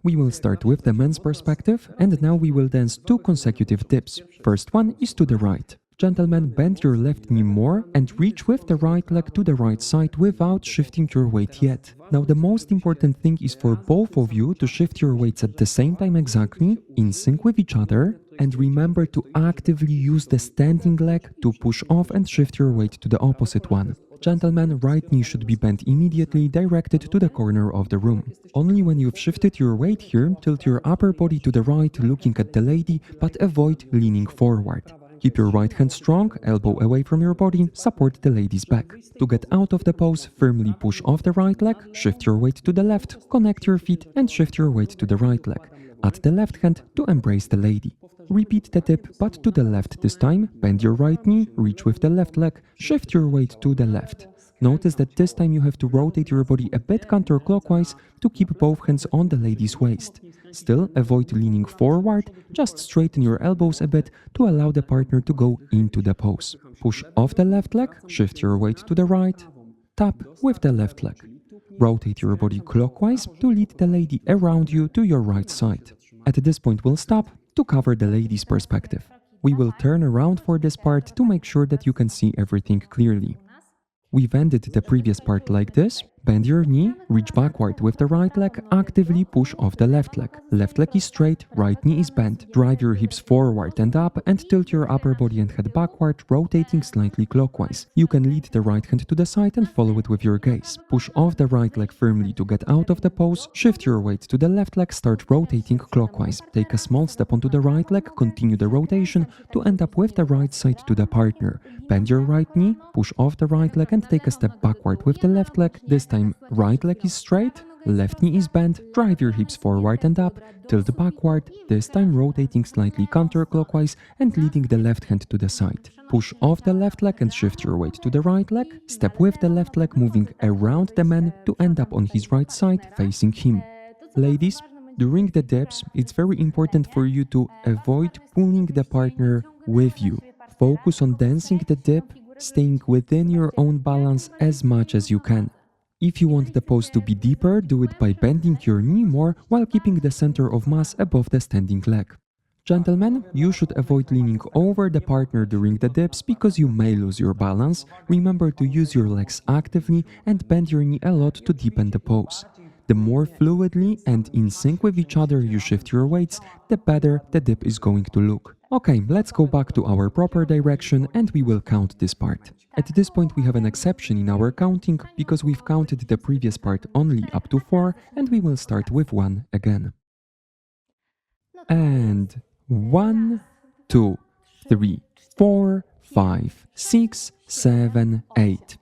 We will start with the men's perspective, and now we will dance 2 consecutive dips. First one is to the right. Gentlemen, bend your left knee more and reach with the right leg to the right side without shifting your weight yet. Now the most important thing is for both of you to shift your weights at the same time exactly, in sync with each other, and remember to actively use the standing leg to push off and shift your weight to the opposite one. Gentlemen, right knee should be bent immediately, directed to the corner of the room. Only when you've shifted your weight here, tilt your upper body to the right, looking at the lady, but avoid leaning forward. Keep your right hand strong, elbow away from your body, support the lady's back. To get out of the pose, firmly push off the right leg, shift your weight to the left, connect your feet and shift your weight to the right leg. Add the left hand to embrace the lady. Repeat the dip, but to the left this time, bend your right knee, reach with the left leg, shift your weight to the left. Notice that this time you have to rotate your body a bit counterclockwise to keep both hands on the lady's waist. Still, avoid leaning forward, just straighten your elbows a bit to allow the partner to go into the pose. Push off the left leg, shift your weight to the right, tap with the left leg. Rotate your body clockwise to lead the lady around you to your right side. At this point we'll stop to cover the lady's perspective. We will turn around for this part to make sure that you can see everything clearly. We've ended the previous part like this. Bend your knee, reach backward with the right leg, actively push off the left leg. Left leg is straight, right knee is bent. Drive your hips forward and up and tilt your upper body and head backward, rotating slightly clockwise. You can lead the right hand to the side and follow it with your gaze. Push off the right leg firmly to get out of the pose. Shift your weight to the left leg, start rotating clockwise. Take a small step onto the right leg, continue the rotation to end up with the right side to the partner. Bend your right knee, push off the right leg and take a step backward with the left leg. This time, right leg is straight, left knee is bent, drive your hips forward and up, tilt backward, this time rotating slightly counterclockwise and leading the left hand to the side. Push off the left leg and shift your weight to the right leg, step with the left leg moving around the man to end up on his right side facing him. Ladies, during the dips, it's very important for you to avoid pulling the partner with you. Focus on dancing the dip, staying within your own balance as much as you can. If you want the pose to be deeper, do it by bending your knee more while keeping the center of mass above the standing leg. Gentlemen, you should avoid leaning over the partner during the dips because you may lose your balance. Remember to use your legs actively and bend your knee a lot to deepen the pose. The more fluidly and in sync with each other you shift your weights, the better the dip is going to look. Okay, let's go back to our proper direction and we will count this part. At this point we have an exception in our counting because we've counted the previous part only up to 4 and we will start with 1 again. And 1, 2, 3, 4, 5, 6, 7, 8.